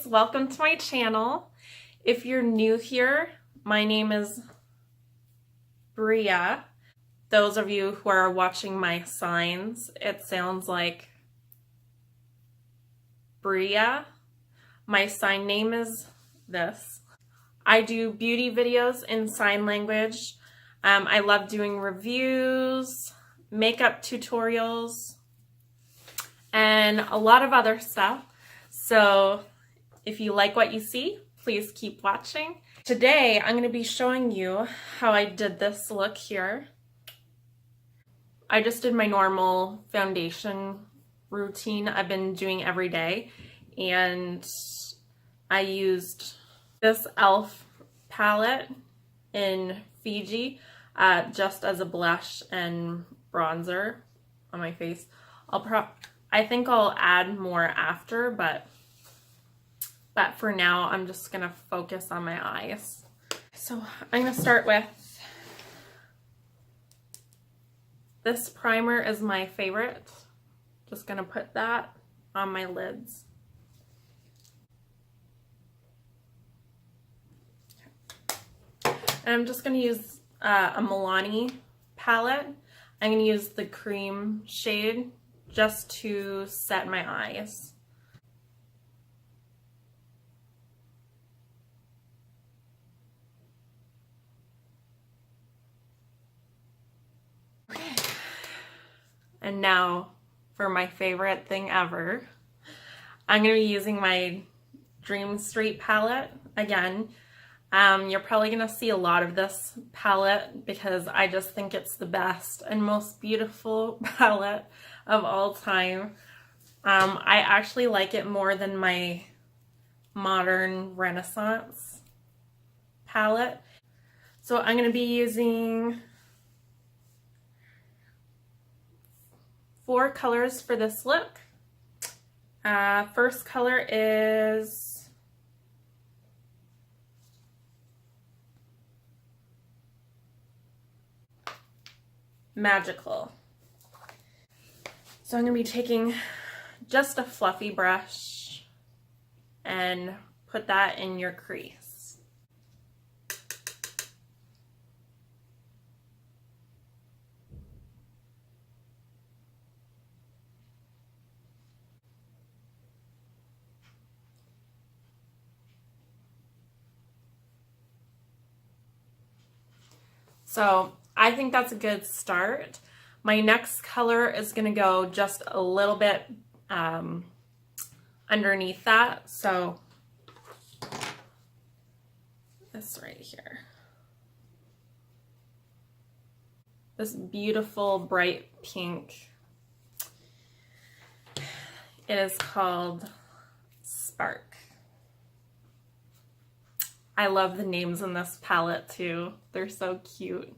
guys, welcome to my channel. If you're new here, my name is Bria. Those of you who are watching my signs, it sounds like Bria. My sign name is this. I do beauty videos in sign language. I love doing reviews, makeup tutorials, and a lot of other stuff. So if you like what you see, please keep watching. Today, I'm going to be showing you how I did this look here. I just did my normal foundation routine I've been doing every day, and I used this e.l.f. palette in Fiji just as a blush and bronzer on my face. I think I'll add more after, but for now I'm just gonna focus on my eyes. So I'm gonna start with this primer. Is my favorite. Just gonna put that on my lids. And I'm just gonna use a Milani palette. I'm gonna use the cream shade just to set my eyes. Okay. And now for my favorite thing ever. I'm gonna be using my Dream Street palette again. You're probably gonna see a lot of this palette because I just think it's the best and most beautiful palette of all time. I actually like it more than my Modern Renaissance palette. So I'm gonna be using 4 colors for this look. First color is Magical. So I'm going to be taking just a fluffy brush and put that in your crease. So I think that's a good start. My next color is going to go just a little bit underneath that. So this right here. This beautiful bright pink. It is called Spark. I love the names in this palette too. They're so cute.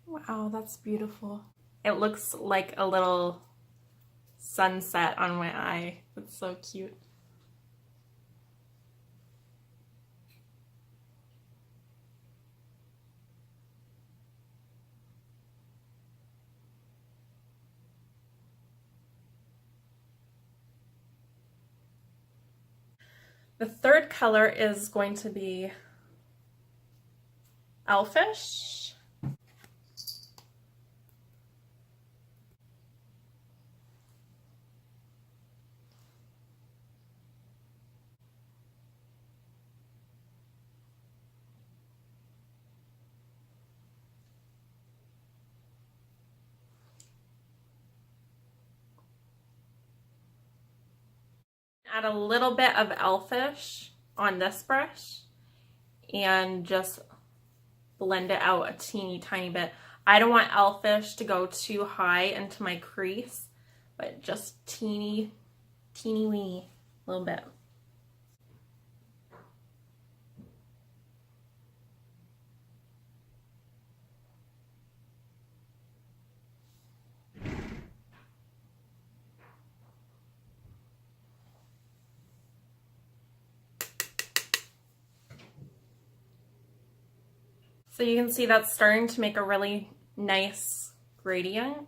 Wow, that's beautiful. It looks like a little sunset on my eye. It's so cute. The third color is going to be Elfish. Add a little bit of Elfish on this brush and just blend it out a teeny tiny bit. I don't want Elfish to go too high into my crease, but just teeny weeny little bit. So you can see that's starting to make a really nice gradient.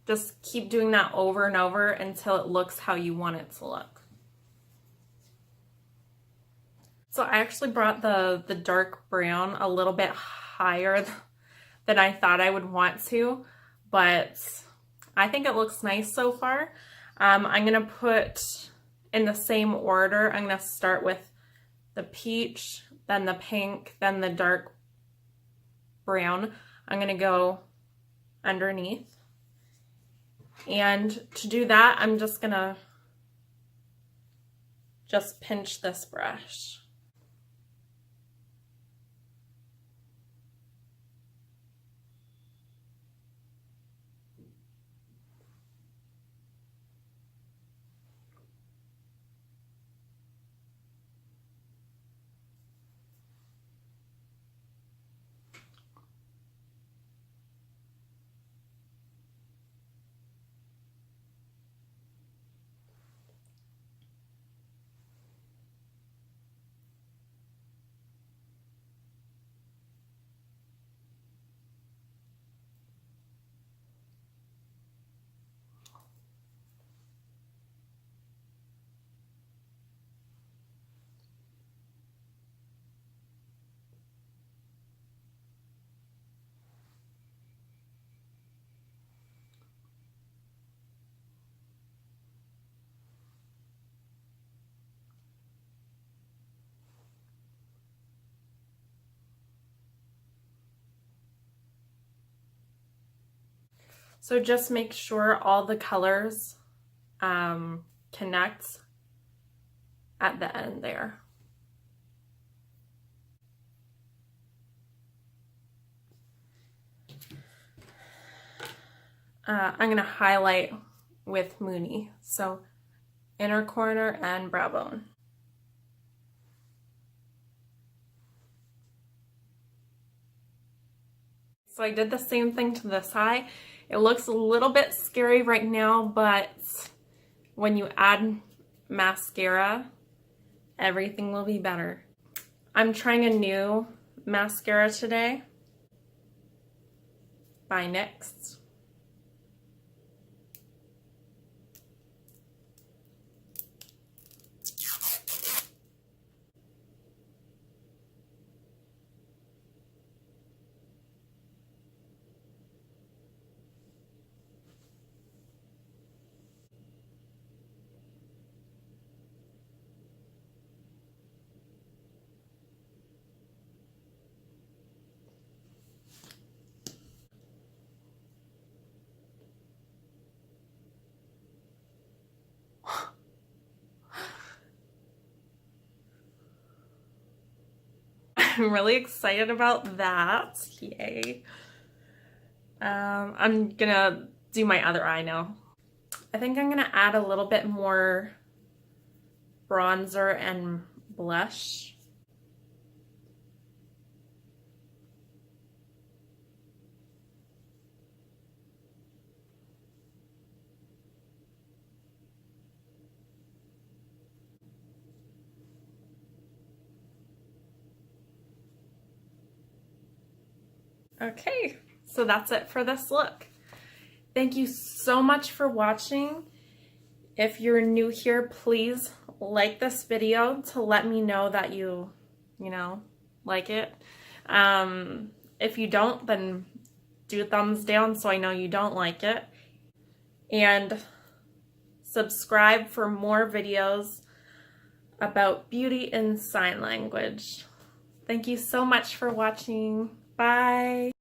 Just keep doing that over and over until it looks how you want it to look. So I actually brought the dark brown a little bit higher than I thought I would want to, but I think it looks nice so far. I'm gonna put in the same order. I'm gonna start with the peach, then the pink, then the dark brown. I'm gonna go underneath. And to do that, I'm just gonna pinch this brush. So just make sure all the colors connect at the end there. I'm gonna highlight with Moony, so inner corner and brow bone. So I did the same thing to this eye. It looks a little bit scary right now, but when you add mascara, everything will be better. I'm trying a new mascara today by Nyx. I'm really excited about that. Yay. I'm gonna do my other eye now. I think I'm gonna add a little bit more bronzer and blush. Okay, so that's it for this look. Thank you so much for watching. If you're new here, please like this video to let me know that you like it. If you don't, then do a thumbs down so I know you don't like it. And subscribe for more videos about beauty in sign language. Thank you so much for watching. Bye.